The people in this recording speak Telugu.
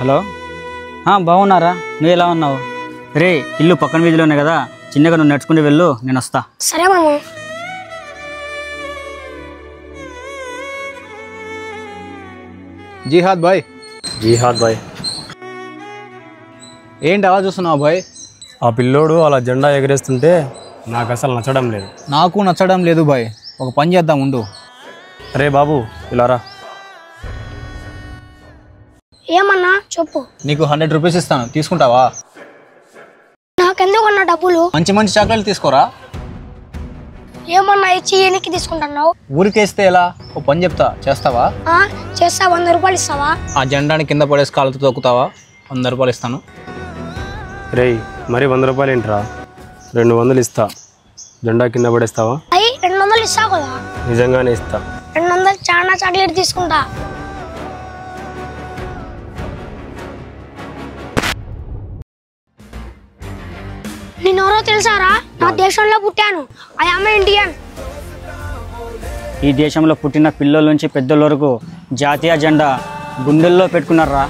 హలో బాగున్నారా? నువ్వు ఎలా ఉన్నావు? రే ఇల్లు పక్కన వీధిలోనే కదా, చిన్నగా నువ్వు నడుచుకుంటూ వెళ్ళు, నేను వస్తా. సరే మాము. జీహాద్ బాయ్. ఏంటి అలా చూస్తున్నావు బాయ్? ఆ పిల్లోడు అలా జెండా ఎగరేస్తుంటే నాకు అసలు నచ్చడం లేదు. నాకు నచ్చడం లేదు బాయ్. ఒక పని చేద్దాం ఉండు. అరే బాబు ఇలా రా. ఏమన్నా చెప్పు. నీకు 100 రూపీస్ ఇస్తాను, తీసుకుంటావా? నాకెందుకన్నా డబ్బులు? మంచి మంచి చాక్లెట్లు తీసుకోరా. ఏమన్నా ఇచ్చి ఎనికి తీసుకుంటున్నావు? ఊరికేస్తే ఎలా? ఓ పని చెప్తా, చేస్తావా? చేస్తా. 100 రూపాయలు ఇస్తావా? ఆ జెండాని కింద పడేసి కాళ్ళతో తొక్కుతావా? 100 రూపాయలు ఇస్తాను. రేయ్ మరి 100 రూపాయలు ఏంట్రా? 200 ఇస్తా. జెండా కింద పడేస్తావా? 200 ఇస్తావు కదా? నిజంగానే ఇస్తా. 200 చాలా చాక్లెట్ తీసుకుంటా. నేనెవరో తెలుసారా? నా దేశంలో పుట్టాను. I am Indian. ఈ దేశంలో పుట్టిన పిల్లల నుంచి పెద్దల వరకు జాతీయ జెండా గుండెల్లో పెట్టుకున్నారా?